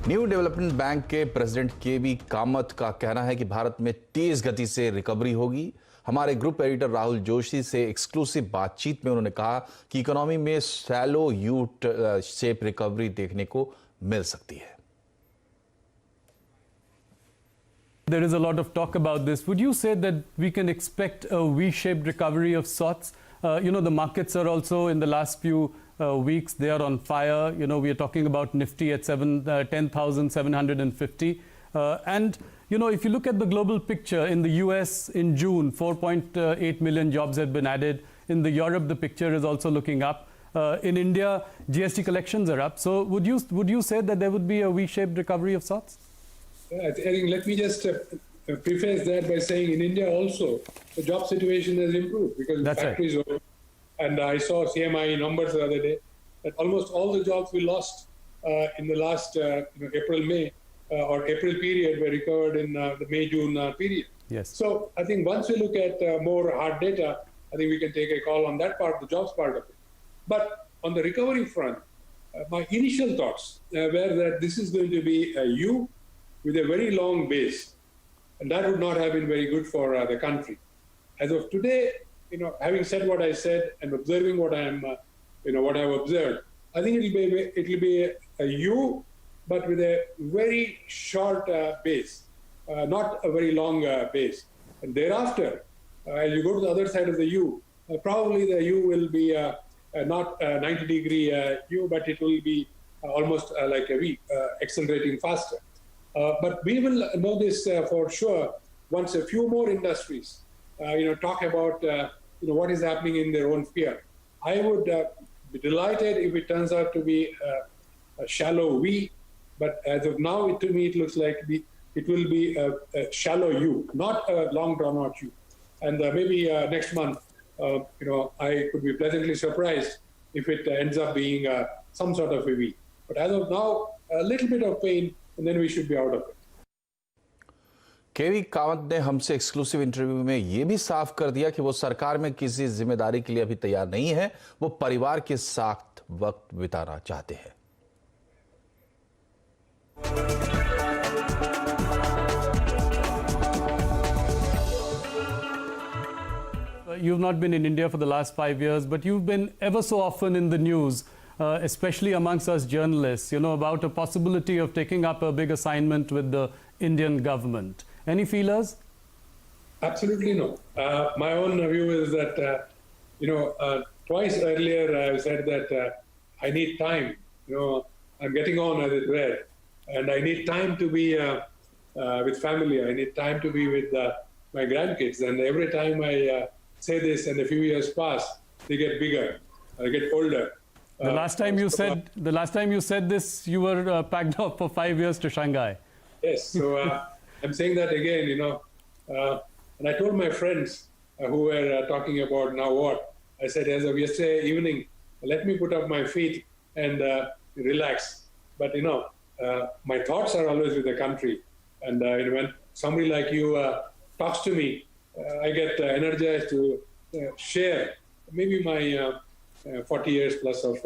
New development bank के president केवी कामत का कहना है कि भारत में तेज गति से रिकवरी होगी। हमारे ग्रुप एडिटर राहुल जोशी से एक्सक्लूसिव बातचीत में उन्होंने कहा कि इकोनॉमी में शैलो यू शेप रिकवरी देखने को मिल सकती है। There is a lot of talk about this. Would you say that we can expect a V-shaped recovery of sorts? The markets are also in the last few weeks, they are on fire. We are talking about Nifty at 10,750. And if you look at the global picture, in the US in June, 4.8 million jobs have been added. In the Europe, the picture is also looking up. In India, GST collections are up. So would you say that there would be a V-shaped recovery of sorts? I think let me just preface that by saying in India also, the job situation has improved because the factories are open. And I saw CMI numbers the other day that almost all the jobs we lost in the last April-May or April period were recovered in the May-June period. Yes. So I think once we look at more hard data, I think we can take a call on that part, the jobs part of it. But on the recovery front, my initial thoughts were that this is going to be a U with a very long base, and that would not have been very good for the country. As of today, having said what I said and observing what what I've observed, I think it'll be a U, but with a very short base, not a very long base. And thereafter, as you go to the other side of the U, probably the U will be not a 90-degree U, but it will be almost like a V, accelerating faster. But we will know this for sure once a few more industries, talk about what is happening in their own sphere. I would be delighted if it turns out to be a shallow V, but as of now, to me, it looks like it will be a shallow U, not a long drawn-out U. And maybe next month, I could be pleasantly surprised if it ends up being some sort of a V. But as of now, a little bit of pain, and then we should be out of it. केवी कामत ने हमसे exclusive interview में यह भी साफ कर दिया कि वो सरकार में किसी जिम्मेदारी के लिए अभी तैयार नहीं है, वो परिवार के साथ वक्त बिताना चाहते हैं। You've not been in India for the last 5 years, but you've been ever so often in the news, especially amongst us journalists, about a possibility of taking up a big assignment with the Indian government. Any feelers? Absolutely no. My own view is that, twice earlier I said that I need time. I'm getting on, as it were, and I need time to be with family. I need time to be with my grandkids. And every time I say this and a few years pass, they get bigger, I get older. The last time you said this, you were packed up for 5 years to Shanghai. Yes, so I'm saying that again, and I told my friends who were talking about now what, I said as of yesterday evening, let me put up my feet and relax. But my thoughts are always with the country, and when somebody like you talks to me, I get energized to share maybe my 40 years plus of,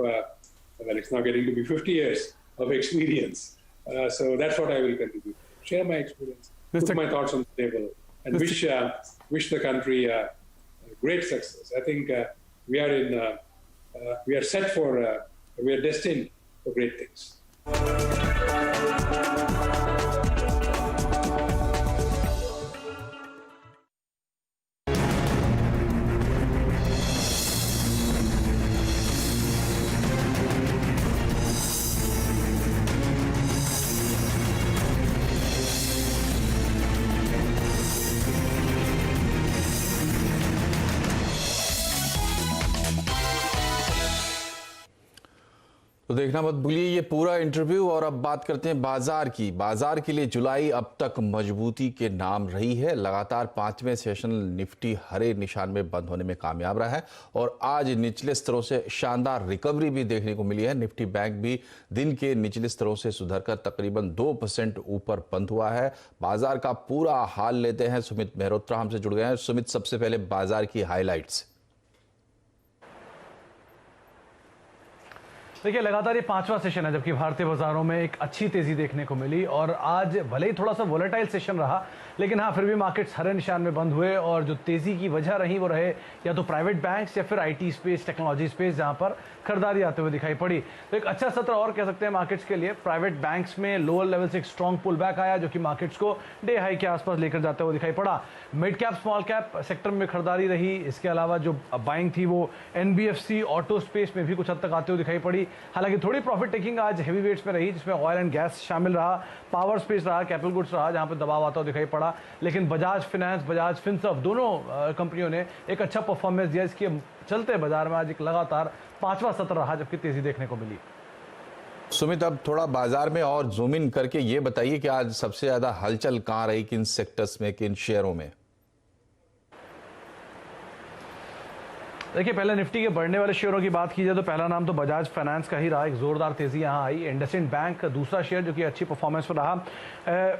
it's now getting to be 50 years of experience. So that's what I will continue. Share my experience, put my thoughts on the table, and wish the country great success. I think we are set for, we are destined for great things. तो देखना मत भूलिए ये पूरा interview. और अब बात करते हैं बाजार की। बाजार के लिए जुलाई अब तक मजबूती के नाम रही है। लगातार 5वें सेशन निफ्टी हरे निशान में बंद होने में कामयाब रहा है और आज निचले स्तरों से शानदार रिकवरी भी देखने को मिली है। निफ्टी बैंक भी दिन के निचले स्तरों से सुधरकर तकरीबन 2% ऊपर बंद हुआ है। बाजार का पूरा हाल लेते हैं, सुमित मेहरोत्रा हमसे जुड़ गए हैं। सुमित, सबसे पहले बाजार की हाईलाइट्स। देखिए लगातार ये 5वां सेशन है जबकि भारतीय बाजारों में एक अच्छी तेजी देखने को मिली और आज भले ही थोड़ा सा वोलेटाइल सेशन रहा लेकिन हाँ फिर भी मार्केट्स हरे निशान में बंद हुए और जो तेजी की वजह रही वो रहे या तो प्राइवेट बैंक्स या फिर आईटी स्पेस, टेक्नोलॉजी स्पेस, जहां पर खरीदारी आते हुए दिखाई पड़ी। तो एक अच्छा सत्र और कह सकते हैं मार्केट्स के लिए। प्राइवेट बैंक्स में लोअर लेवल से एक स्ट्रॉन्ग पुल बैक आया जो कि मार्केट्स को डे हाई के आसपास लेकर जाते हुए दिखाई पड़ा। Mid cap small cap sector में खरीदारी रही। इसके अलावा जो बाइंग थी वो एनबीएफसी ऑटो स्पेस में भी कुछ हद तक आते हुए दिखाई पड़ी। हालांकि थोड़ी प्रॉफिट टेकिंग आज हेवी वेट्स में रही जिसमें ऑयल एंड गैस शामिल रहा, पावर स्पेस रहा, कैपिटल गुड्स रहा जहां पर दबाव आता हुआ दिखाई पड़ा। लेकिन बजाज फाइनेंस, बजाज फिनसर्व दोनों कंपनियों ने एक अच्छा परफॉर्मेंस दिया। इसके चलते बाजार में आज एक लगातार 5वां सत्र रहा जबकि तेजी देखने को मिली। सुमित, अब थोड़ा बाजार में और जूम इन करके ये बताइए कि आज सबसे ज्यादा हलचल कहां रही, किन सेक्टर्स में, किन शेयरों में? देखिए पहले निफ्टी के बढ़ने वाले शेयरों की बात की जाए तो पहला नाम तो बजाज फाइनेंस का ही रहा। एक जोरदार तेजी यहां आई। इंडसइंड बैंक दूसरा शेयर जो कि अच्छी परफॉर्मेंस पर रहा।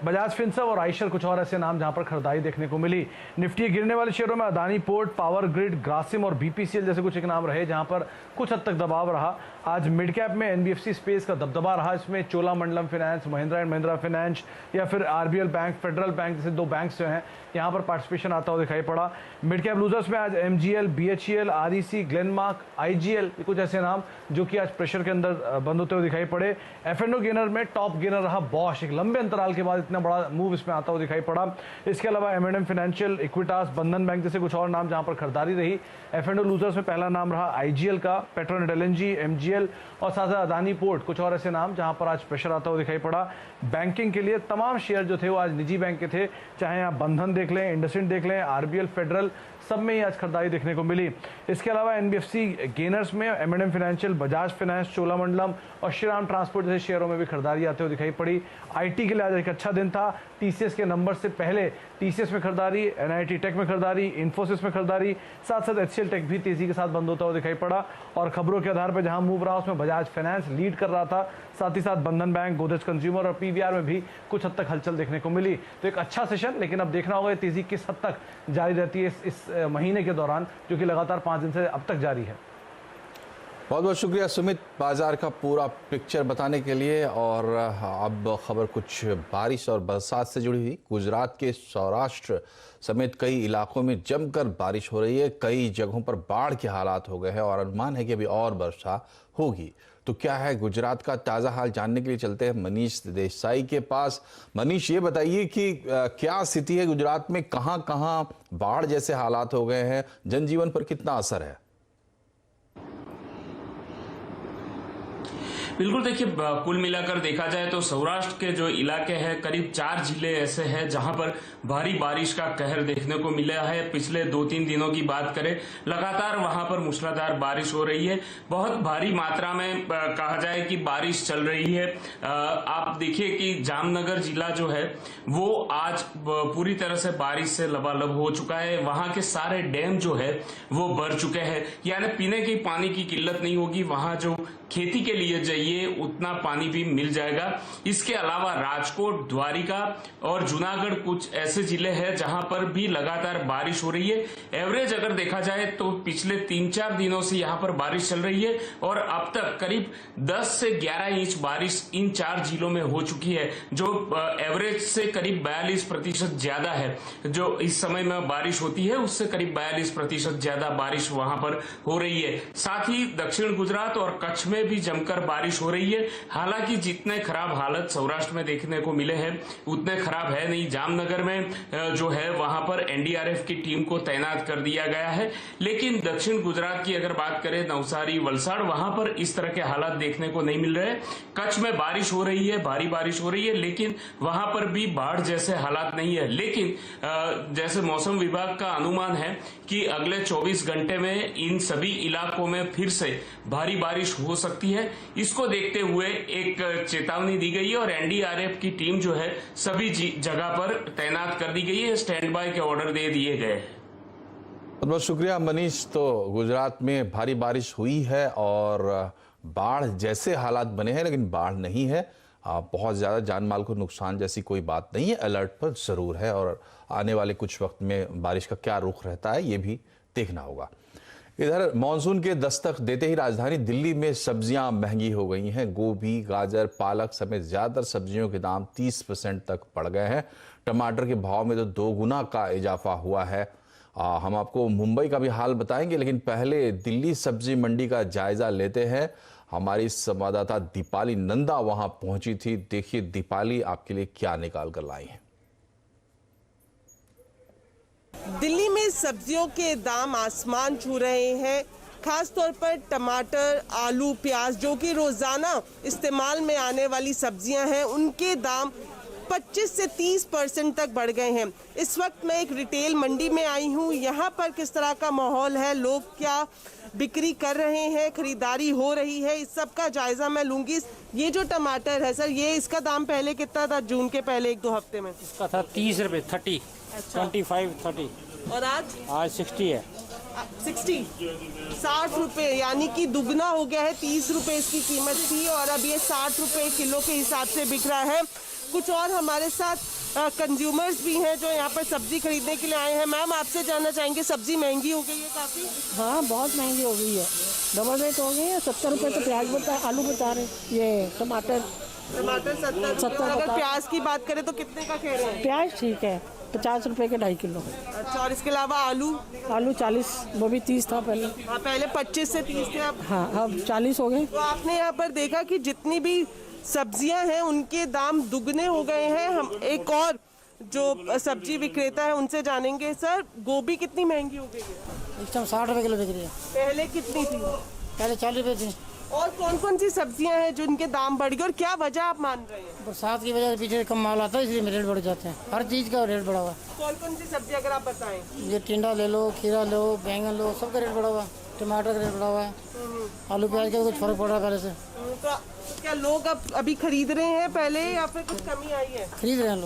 बजाज फिनसर्व और आइशर कुछ और ऐसे नाम जहां पर खरीदारी देखने को मिली। निफ्टी के गिरने वाले शेयरों में Adani port, power grid, Grasim और बीपीसीएल जैसे कुछ एक नाम रहे जहां पर कुछ हद तक दबाव रहा। आज मिड कैप में एनबीएफसी स्पेस का दबदबा रहा। इसमें Cholamandalam finance, Mahindra and Mahindra finance या फिर आरबीएल बैंक, फेडरल बैंक जैसे दो बैंक्स जो हैं यहाँ पर पार्टिसिपेशन आता हुआ दिखाई पड़ा। मिड कैप लूजर्स में आज MGL, BHEL, REC, Glenmark, IGL कुछ ऐसे नाम जो कि आज प्रेशर के अंदर बंद होते हुए दिखाई पड़े। एफ&ओ गेनर में टॉप गेनर रहा बॉश। एक लंबे अंतराल के बाद इतना बड़ा मूव इसमें आता हुआ दिखाई पड़ा। इसके अलावा एम&एम फाइनेंशियल, इक्विटास, बंधन बैंक जैसे कुछ और नाम जहां पर खरीदारी रही। एफ&ओ लूजर्स में पहला नाम रहा आईजीएल का, पेट्रोनेट एलएनजी, एमजीएल और साथ साथ अदानी पोर्ट, कुछ और ऐसे नाम जहां पर आज प्रेशर आता हुआ दिखाई पड़ा। बैंकिंग के लिए तमाम शेयर जो थे वो आज निजी बैंक के थे, चाहे आप बंधन देख लें, इंडसइंड देख लें, आरबीएल, फेडरल, सब में ही आज खरीदारी देखने को मिली। इसके अलावा एनबीएफसी गेनर्स में एम&एम फाइनेंशियल, बजाज फाइनेंस, चोलामंडलम और श्रीराम ट्रांसपोर्ट जैसे शेयरों में भी खरीदारी आते हुए दिखाई पड़ी। आईटी के लिए आज एक अच्छा दिन था। टीसीएस के नंबर से पहले टीसीएस में खरीदारी, एनआईटी टेक में खरीदारी, इन्फोसिस में खरीदारी, साथ साथ एचसीएल टेक भी तेजी के साथ बंद होता हुआ दिखाई पड़ा। और खबरों के आधार पर जहां मूव रहा उसमें बजाज फाइनेंस लीड कर रहा था, साथ ही साथ बंधन बैंक, गोदरेज कंज्यूमर और पीवीआर में भी कुछ हद तक हलचल देखने को मिली। तो एक अच्छा सेशन, लेकिन अब देखना होगा तेजी किस हद तक जारी रहती है इस महीने के दौरान जो कि लगातार 5 दिन से अब तक जारी है। बहुत बहुत शुक्रिया सुमित, बाजार का पूरा पिक्चर बताने के लिए। और अब खबर कुछ बारिश और बरसात से जुड़ी हुई। गुजरात के सौराष्ट्र समेत कई इलाकों में जमकर बारिश हो रही है। कई जगहों पर बाढ़ के हालात हो गए हैं और अनुमान है कि अभी और वर्षा होगी। तो क्या है गुजरात का ताज़ा हाल, जानने के लिए चलते हैं मनीष देसाई के पास। मनीष, ये बताइए कि क्या स्थिति है गुजरात में, कहां कहां बाढ़ जैसे हालात हो गए हैं, जनजीवन पर कितना असर है? बिल्कुल, देखिए कुल मिलाकर देखा जाए तो सौराष्ट्र के जो इलाके हैं करीब 4 जिले ऐसे हैं जहां पर भारी बारिश का कहर देखने को मिला है। पिछले 2-3 दिनों की बात करें, लगातार वहां पर मूसलाधार बारिश हो रही है। बहुत भारी मात्रा में कहा जाए कि बारिश चल रही है। आप देखिए कि जामनगर जिला जो है वो आज पूरी तरह से बारिश से लबालब हो चुका है। वहां के सारे डैम जो है वो भर चुके हैं, यानी पीने की पानी की किल्लत नहीं होगी। वहां जो खेती के लिए चाहिए उतना पानी भी मिल जाएगा। इसके अलावा राजकोट, द्वारिका और जूनागढ़ कुछ ऐसे जिले हैं जहां पर भी लगातार बारिश हो रही है। एवरेज अगर देखा जाए तो पिछले 3-4 दिनों से यहां पर बारिश चल रही है और अब तक करीब 10 से 11 इंच बारिश इन 4 जिलों में हो चुकी है, जो एवरेज से करीब 42% ज्यादा है। जो इस समय में बारिश होती है उससे करीब 42% ज्यादा बारिश वहां पर हो रही है। साथ ही दक्षिण गुजरात और कच्छ में भी जमकर बारिश हो रही है। हालांकि जितने खराब हालत सौराष्ट्र में देखने को मिले हैं उतने खराब है नहीं। जामनगर में जो है वहां पर एनडीआरएफ की टीम को तैनात कर दिया गया है। लेकिन दक्षिण गुजरात की अगर बात करें, नवसारी, वलसाड़, वहां पर इस तरह के हालात देखने को नहीं मिल रहे। कच्छ में बारिश हो रही है, भारी बारिश हो रही है, लेकिन वहां पर भी बाढ़ जैसे हालात नहीं है। लेकिन जैसे मौसम विभाग का अनुमान है कि अगले 24 घंटे में इन सभी इलाकों में फिर से भारी बारिश हो सकती है। इसको देखते हुए एक चेतावनी दी गई है और एनडीआरएफ की टीम जो है सभी जगह पर तैनात कर दी गई है। स्टैंड बाय के ऑर्डर दे दिए गए। बहुत बहुत शुक्रिया मनीष। तो गुजरात में भारी बारिश हुई है और बाढ़ जैसे हालात बने हैं, लेकिन बाढ़ नहीं है। बहुत ज़्यादा जान माल को नुकसान जैसी कोई बात नहीं है। अलर्ट पर ज़रूर है और आने वाले कुछ वक्त में बारिश का क्या रुख रहता है ये भी देखना होगा। इधर मानसून के दस्तक देते ही राजधानी दिल्ली में सब्जियां महंगी हो गई हैं। गोभी, गाजर, पालक समेत ज्यादातर सब्जियों के दाम 30% तक बढ़ गए हैं। टमाटर के भाव में तो 2 गुना का इजाफा हुआ है। हम आपको मुंबई का भी हाल बताएंगे, लेकिन पहले दिल्ली सब्जी मंडी का जायजा लेते हैं। हमारी संवाददाता दीपाली नंदा वहां पहुंची थी। देखिए दीपाली आपके लिए क्या निकाल कर लाई है। दिल्ली में सब्जियों के दाम आसमान छू रहे हैं। खास तौर पर टमाटर, आलू, प्याज जो कि रोजाना इस्तेमाल में आने वाली सब्जियां हैं, उनके दाम 25 से 30% तक बढ़ गए हैं। इस वक्त मैं एक रिटेल मंडी में आई हूं। यहाँ पर किस तरह का माहौल है, लोग क्या बिक्री कर रहे हैं, खरीदारी हो रही है, इस सब का जायजा मैं लूंगी। ये जो टमाटर है सर, ये इसका दाम पहले कितना था जून के पहले 1-2 हफ्ते में? इसका था 30 रुपए, 30, 25, 30 और आज 60 है। 60 रुपए, यानी कि दुगना हो गया है। 30 रुपए इसकी कीमत थी और अब ये 60 रुपए किलो के हिसाब से बिक रहा है। कुछ और हमारे साथ कंज्यूमर्स भी हैं जो यहाँ पर सब्जी खरीदने के लिए आए हैं। मैम, आपसे जानना चाहेंगे, सब्जी महंगी हो गई है काफी? हाँ, बहुत महंगी हो गई है, डबल रेट हो गई है। 70 रुपए तो प्याज बता, आलू बता रहे, ये टमाटर 70। अगर प्याज की बात करें तो कितने का कह रहे हैं? प्याज ठीक है, 50 रुपए के 2.5 किलो। अच्छा, और इसके अलावा आलू? आलू 40, वो भी 30 था पहले। हाँ, पहले 25 से 30 थे, अब हाँ, अब 40 हो गए। तो आपने यहाँ पर देखा कि जितनी भी सब्जियां हैं उनके दाम दुगने हो गए हैं। हम एक और जो सब्जी विक्रेता है उनसे जानेंगे। सर, गोभी कितनी महंगी हो गई है? इस टाइम 60 रुपए किलो बिक रही है। पहले कितनी थी? पहले 40 रुपए थी। और कौन कौन सी सब्जियां हैं जिनके दाम बढ़ गए और क्या वजह आप मान रहे हैं? बरसात की वजह से पीछे कम माल आता है, इसलिए रेट बढ़ जाते हैं। हर चीज़ का रेट बढ़ा हुआ है। कौन कौन सी सब्जी अगर आप बताएं? ये टिंडा ले लो, खीरा लो, बैंगन लो, सबका रेट बढ़ा हुआ है। टमाटर का रेट बढ़ा हुआ है। आलू प्याज का कुछ फर्क पड़ रहा है पहले से। तो क्या लोग अब अभी खरीद रहे हैं पहले, या फिर कुछ कमी आई है? खरीद रहे हैं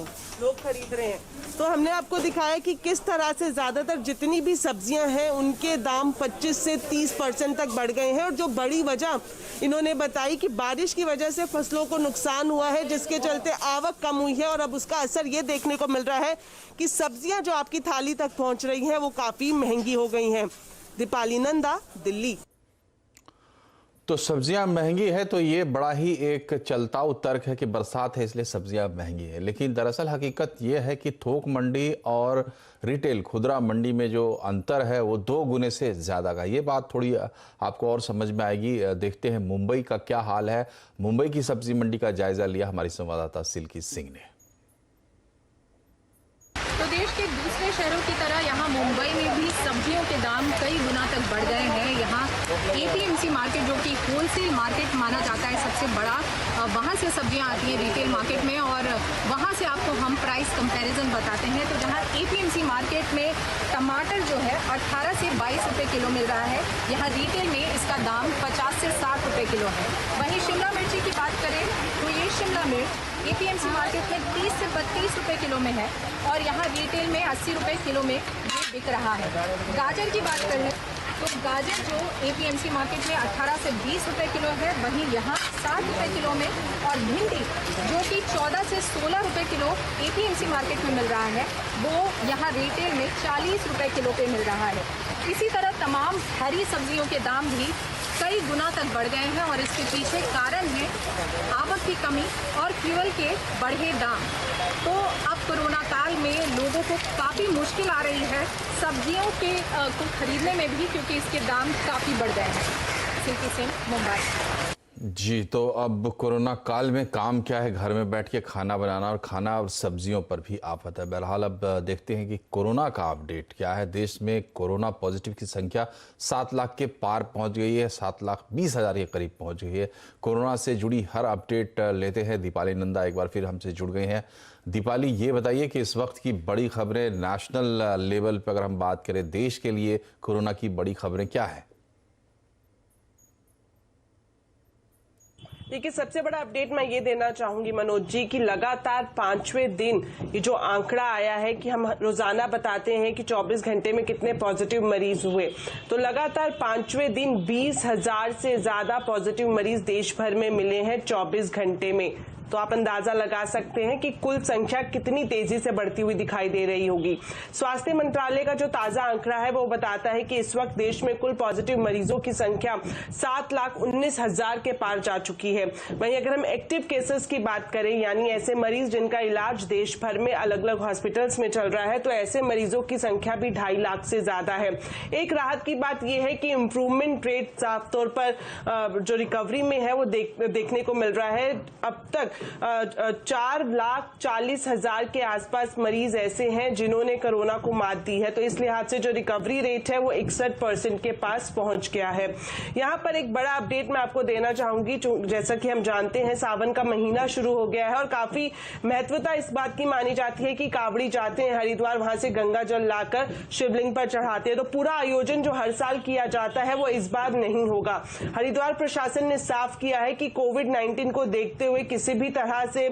लोग खरीद रहे हैं। तो हमने आपको दिखाया कि किस तरह से ज्यादातर जितनी भी सब्जियां हैं उनके दाम 25 से 30% तक बढ़ गए हैं। और जो बड़ी वजह इन्होंने बताई कि बारिश की वजह से फसलों को नुकसान हुआ है, जिसके चलते आवक कम हुई है और अब उसका असर ये देखने को मिल रहा है कि सब्जियां जो आपकी थाली तक पहुंच रही हैं वो काफी महंगी हो गई हैं। दीपाली नंदा, दिल्ली। तो सब्जियां महंगी है तो ये बड़ा ही एक चलताऊ तर्क है कि बरसात है इसलिए सब्जियां महंगी है, लेकिन दरअसल हकीकत ये है कि थोक मंडी और रिटेल खुदरा मंडी में जो अंतर है वो 2 गुने से ज़्यादा का। ये बात थोड़ी आपको और समझ में आएगी। देखते हैं मुंबई का क्या हाल है। मुंबई की सब्जी मंडी का जायजा लिया हमारी संवाददाता सिल्की सिंह ने। तो देश के दूसरे शहरों की तरह यहाँ मुंबई में भी सब्जियों के दाम कई गुना तक बढ़ गए हैं। यहाँ एपीएमसी मार्केट, जो कि होलसेल मार्केट माना जाता है सबसे बड़ा, वहाँ से सब्जियाँ आती हैं रिटेल मार्केट में और वहाँ से आपको हम प्राइस कंपैरिजन बताते हैं। तो जहाँ एपीएमसी मार्केट में टमाटर जो है 18 से 22 रुपये किलो मिल रहा है, यहाँ रिटेल में इसका दाम 50 से 60 रुपये किलो है। वहीं शिमला मिर्ची की बात करें तो ये शिमला मिर्च एपीएमसी मार्केट में 30 से 32 रुपये किलो में है और यहाँ रिटेल में 80 रुपये किलो में ये बिक रहा है। गाजर की बात करें तो गाजर जो एपीएमसी मार्केट में 18 से 20 रुपये किलो है, वहीं यहाँ 60 रुपये किलो में, और भिंडी जो कि 14 से 16 रुपये किलो एपीएमसी मार्केट में मिल रहा है, वो यहाँ रिटेल में 40 रुपये किलो पे मिल रहा है। इसी तरह तमाम हरी सब्जियों के दाम भी कई गुना तक बढ़ गए हैं और इसके पीछे कारण है आवक की कमी और फ्यूल के बढ़े दाम। तो अब कोरोना काल में लोगों को काफ़ी मुश्किल आ रही है सब्जियों के को खरीदने में भी, क्योंकि इसके दाम काफ़ी बढ़ गए हैं। सिल्की सिंह, मुंबई। जी, तो अब कोरोना काल में काम क्या है, घर में बैठ के खाना बनाना, और खाना और सब्जियों पर भी आफत है। बहरहाल अब देखते हैं कि कोरोना का अपडेट क्या है। देश में कोरोना पॉजिटिव की संख्या 7 लाख के पार पहुंच गई है, 7,20,000 के करीब पहुंच गई है। कोरोना से जुड़ी हर अपडेट लेते हैं। दीपाली नंदा एक बार फिर हमसे जुड़ गई हैं। दीपाली, ये बताइए कि इस वक्त की बड़ी खबरें नेशनल लेवल पर अगर हम बात करें, देश के लिए कोरोना की बड़ी खबरें क्या है? देखिए, सबसे बड़ा अपडेट मैं ये देना चाहूंगी मनोज जी कि लगातार 5वें दिन ये जो आंकड़ा आया है कि हम रोजाना बताते हैं कि 24 घंटे में कितने पॉजिटिव मरीज हुए, तो लगातार 5वें दिन 20,000 से ज्यादा पॉजिटिव मरीज देश भर में मिले हैं 24 घंटे में। तो आप अंदाजा लगा सकते हैं कि कुल संख्या कितनी तेजी से बढ़ती हुई दिखाई दे रही होगी। स्वास्थ्य मंत्रालय का जो ताजा आंकड़ा है वो बताता है कि इस वक्त देश में कुल पॉजिटिव मरीजों की संख्या 7,19,000 के पार जा चुकी है। वहीं अगर हम एक्टिव केसेस की बात करें, यानी ऐसे मरीज जिनका इलाज देश भर में अलग अलग हॉस्पिटल्स में चल रहा है, तो ऐसे मरीजों की संख्या भी 2.5 लाख से ज्यादा है। एक राहत की बात यह है कि इंप्रूवमेंट रेट साफ तौर पर जो रिकवरी में है वो देखने को मिल रहा है। अब तक 4,40,000 के आसपास मरीज ऐसे हैं जिन्होंने कोरोना को मात दी है। तो इस लिहाज से जो रिकवरी रेट है वो 61% के पास पहुंच गया है। यहाँ पर एक बड़ा अपडेट मैं आपको देना चाहूंगी। जैसा कि हम जानते हैं सावन का महीना शुरू हो गया है और काफी महत्वता इस बात की मानी जाती है कि कावड़ी जाते हैं हरिद्वार, वहां से गंगा जल लाकर शिवलिंग पर चढ़ाते हैं। तो पूरा आयोजन जो हर साल किया जाता है वो इस बार नहीं होगा। हरिद्वार प्रशासन ने साफ किया है कि कोविड-19 को देखते हुए किसी भी तरह से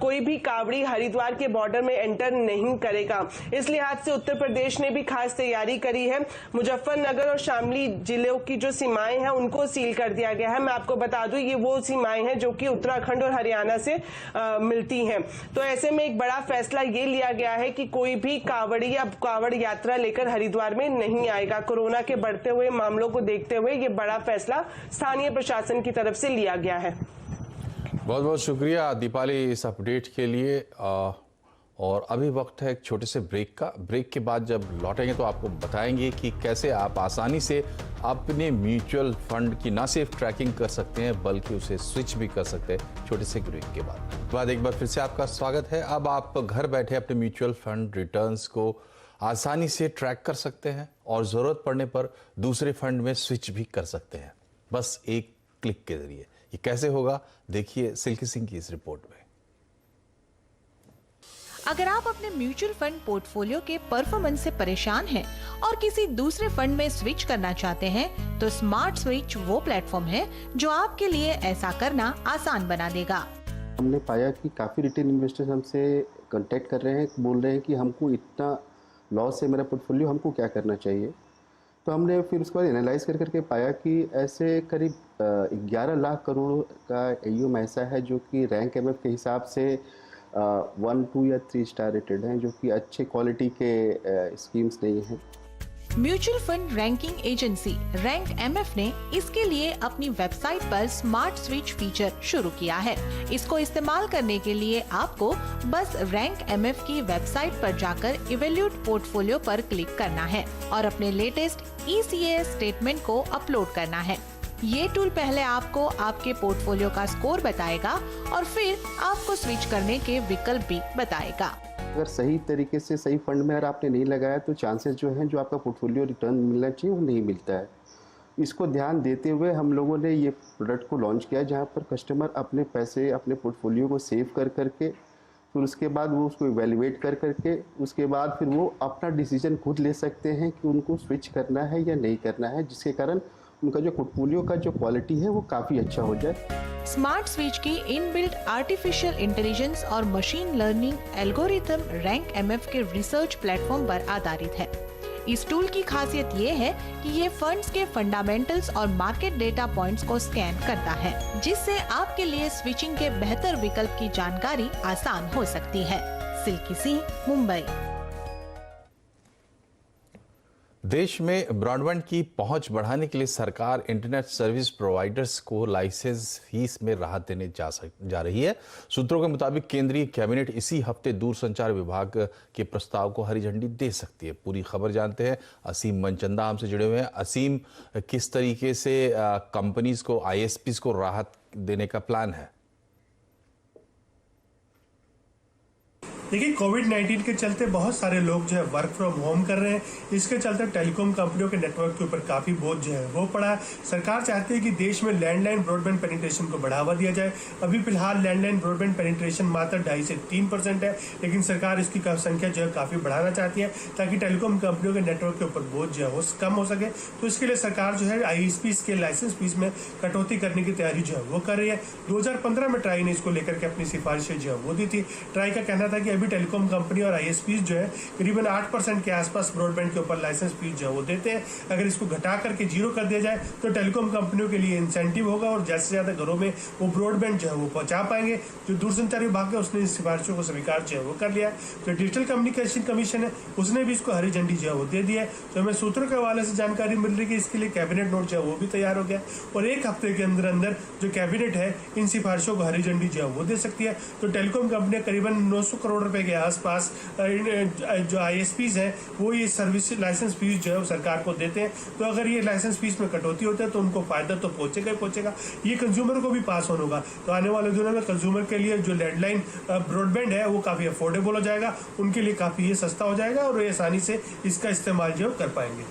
कोई भी कावड़ी हरिद्वार के बॉर्डर में एंटर नहीं करेगा। इस लिहाज से उत्तर प्रदेश ने भी खास तैयारी करी है। मुजफ्फरनगर और शामली जिलों की जो सीमाएं हैं उनको सील कर दिया गया है। मैं आपको बता दूं ये वो सीमाएं हैं जो कि उत्तराखंड और हरियाणा से मिलती हैं। तो ऐसे में एक बड़ा फैसला ये लिया गया है कि कोई भी कावड़ी या कावड़ यात्रा लेकर हरिद्वार में नहीं आएगा। कोरोना के बढ़ते हुए मामलों को देखते हुए ये बड़ा फैसला स्थानीय प्रशासन की तरफ से लिया गया है। बहुत बहुत शुक्रिया दीपाली इस अपडेट के लिए। और अभी वक्त है एक छोटे से ब्रेक का। ब्रेक के बाद जब लौटेंगे तो आपको बताएंगे कि कैसे आप आसानी से अपने म्यूचुअल फंड की न सिर्फ ट्रैकिंग कर सकते हैं बल्कि उसे स्विच भी कर सकते हैं। छोटे से ब्रेक के बाद एक बार फिर से आपका स्वागत है। अब आप घर बैठे अपने म्यूचुअल फंड रिटर्न्स को आसानी से ट्रैक कर सकते हैं और ज़रूरत पड़ने पर दूसरे फंड में स्विच भी कर सकते हैं, बस एक क्लिक के जरिए। ये कैसे होगा, देखिए सिल्की सिंह की इस रिपोर्ट में। अगर आप अपने म्यूचुअल फंड पोर्टफोलियो के परफॉर्मेंस से परेशान हैं और किसी दूसरे फंड में स्विच करना चाहते हैं, तो स्मार्ट स्विच वो प्लेटफॉर्म है जो आपके लिए ऐसा करना आसान बना देगा। हमने पाया कि काफ़ी रिटेल इन्वेस्टर्स हमसे कांटेक्ट कर रहे हैं, बोल रहे हैं कि हमको इतना लॉस है मेरा पोर्टफोलियो, हमको क्या करना चाहिए। तो हमने फिर उसके बाद एनालाइज करके पाया कि ऐसे करीब 11 लाख करोड़ का AUM ऐसा है जो कि रैंक MF के हिसाब से 1, 2 या 3 स्टार रेटेड हैं, जो कि अच्छे क्वालिटी के स्कीम्स नहीं हैं। Mutual fund ranking agency rank MF ने इसके लिए अपनी वेबसाइट पर स्मार्ट स्विच फीचर शुरू किया है। इसको इस्तेमाल करने के लिए आपको बस रैंक MF की वेबसाइट पर जाकर इवैल्यूएट पोर्टफोलियो पर क्लिक करना है और अपने लेटेस्ट ECAS स्टेटमेंट को अपलोड करना है। ये टूल पहले आपको आपके पोर्टफोलियो का स्कोर बताएगा और फिर आपको स्विच करने के विकल्प भी बताएगा। अगर सही तरीके से सही फंड में अगर आपने नहीं लगाया तो चांसेस जो हैं जो आपका पोर्टफोलियो रिटर्न मिलना चाहिए वो नहीं मिलता है। इसको ध्यान देते हुए हम लोगों ने ये प्रोडक्ट को लॉन्च किया जहाँ पर कस्टमर अपने पैसे अपने पोर्टफोलियो को सेव कर करके फिर उसके बाद वो उसको इवेल्युएट कर करके उसके बाद फिर वो अपना डिसीजन खुद ले सकते हैं कि उनको स्विच करना है या नहीं करना है, जिसके कारण उनका जो पोर्टफोलियो का जो क्वालिटी है वो काफ़ी अच्छा हो जाए। स्मार्ट स्विच की इनबिल्ट आर्टिफिशियल इंटेलिजेंस और machine learning algorithm rank MF के रिसर्च प्लेटफॉर्म पर आधारित है। इस टूल की खासियत ये है कि ये फंड्स के फंडामेंटल्स और मार्केट डेटा पॉइंट्स को स्कैन करता है, जिससे आपके लिए स्विचिंग के बेहतर विकल्प की जानकारी आसान हो सकती है। सिल्की सिंह, मुंबई। देश में ब्रॉडबैंड की पहुंच बढ़ाने के लिए सरकार इंटरनेट सर्विस प्रोवाइडर्स को लाइसेंस फीस में राहत देने जा रही है। सूत्रों के मुताबिक केंद्रीय कैबिनेट इसी हफ्ते दूरसंचार विभाग के प्रस्ताव को हरी झंडी दे सकती है। पूरी खबर जानते हैं, असीम मनचंदा हमसे जुड़े हुए हैं। असीम, किस तरीके से कंपनीज को, ISPs को राहत देने का प्लान है? देखिए, कोविड-19 के चलते बहुत सारे लोग जो है वर्क फ्रॉम होम कर रहे हैं। इसके चलते टेलीकॉम कंपनियों के नेटवर्क के ऊपर काफ़ी बोझ जो है वो पड़ा है। सरकार चाहती है कि देश में लैंडलाइन ब्रॉडबैंड पेनिट्रेशन को बढ़ावा दिया जाए। अभी फिलहाल लैंडलाइन ब्रॉडबैंड पेनिट्रेशन मात्र 2.5 से 3% है, लेकिन सरकार इसकी संख्या जो है काफ़ी बढ़ाना चाहती है ताकि टेलीकॉम कंपनियों के नेटवर्क के ऊपर बोझ जो है वो कम हो सके। तो इसके लिए सरकार जो है ISPs के लाइसेंस फीस में कटौती करने की तैयारी जो है वो कर रही है। 2015 में ट्राई ने इसको लेकर के अपनी सिफारिशें जो है वो दी थी। ट्राई का कहना था कि अभी सभी टेलीकॉम कंपनी और ISPs जो है करीबन 8% के आसपास ब्रॉडबैंड के ऊपर लाइसेंस फीस जो है वो देते हैं। अगर इसको घटा करके 0 कर दिया जाए तो टेलीकॉम कंपनियों के लिए इंसेंटिव होगा और ज़्यादा से ज़्यादा घरों में वो ब्रॉडबैंड जो है वो पहुंचा पाएंगे। जो दूरसंचार विभाग है उसने इस सिफारिशों को स्वीकार जो है वो कर लिया है। जो डिजिटल कम्युनिकेशन कमीशन है उसने भी इसको हरी झंडी जो है वो दे दिया है। तो हमें सूत्रों के हवाले से जानकारी मिल रही है कि इसके लिए कैबिनेट नोट जो है वो भी तैयार हो गया और 1 हफ्ते के अंदर अंदर जो कैबिनेट है इन सिफारिशों को हरी झंडी जो है वो दे सकती है। तो टेलीकॉम कंपनियां करीबन 900 करोड़ रुपए के आसपास जो ISPs हैं वो ये सर्विस लाइसेंस फीस जो है वो सरकार को देते हैं। तो अगर ये लाइसेंस फीस में कटौती होता है तो उनको फायदा तो पहुंचेगा ही पहुंचेगा, ये कंज्यूमर को भी पास ऑन होगा। तो आने वाले दिनों में कंज्यूमर के लिए जो लैंडलाइन ब्रॉडबैंड है वो काफी अफोर्डेबल हो जाएगा, उनके लिए काफी ये सस्ता हो जाएगा और ये आसानी से इसका इस्तेमाल जो कर पाएंगे।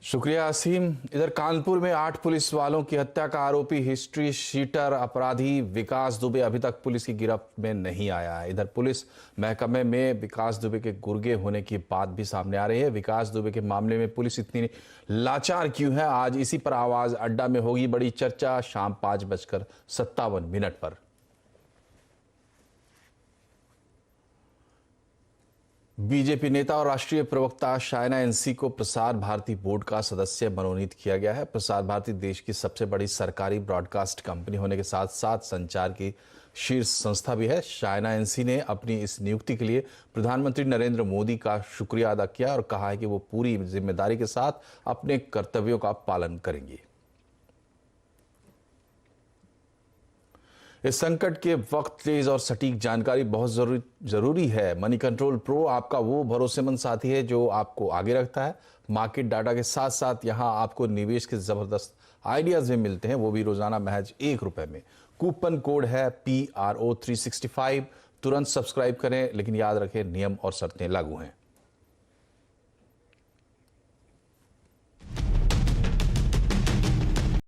शुक्रिया असीम। इधर कानपुर में 8 पुलिस वालों की हत्या का आरोपी हिस्ट्री शीटर अपराधी विकास दुबे अभी तक पुलिस की गिरफ्त में नहीं आया है। इधर पुलिस महकमे में विकास दुबे के गुर्गे होने की बात भी सामने आ रही है। विकास दुबे के मामले में पुलिस इतनी लाचार क्यों है, आज इसी पर आवाज अड्डा में होगी बड़ी चर्चा शाम 5:57 पर। बीजेपी नेता और राष्ट्रीय प्रवक्ता शायना NC को प्रसार भारती बोर्ड का सदस्य मनोनीत किया गया है। प्रसार भारती देश की सबसे बड़ी सरकारी ब्रॉडकास्ट कंपनी होने के साथ साथ संचार की शीर्ष संस्था भी है। शायना NC ने अपनी इस नियुक्ति के लिए प्रधानमंत्री नरेंद्र मोदी का शुक्रिया अदा किया और कहा है कि वो पूरी जिम्मेदारी के साथ अपने कर्तव्यों का पालन करेंगी। इस संकट के वक्त तेज और सटीक जानकारी बहुत जरूरी है। मनी कंट्रोल प्रो आपका वो भरोसेमंद साथी है जो आपको आगे रखता है। मार्केट डाटा के साथ साथ यहां आपको निवेश के जबरदस्त आइडियाज भी मिलते हैं, वो भी रोजाना महज ₹1 में। कूपन कोड है PRO365। तुरंत सब्सक्राइब करें, लेकिन याद रखें नियम और शर्तें लागू हैं।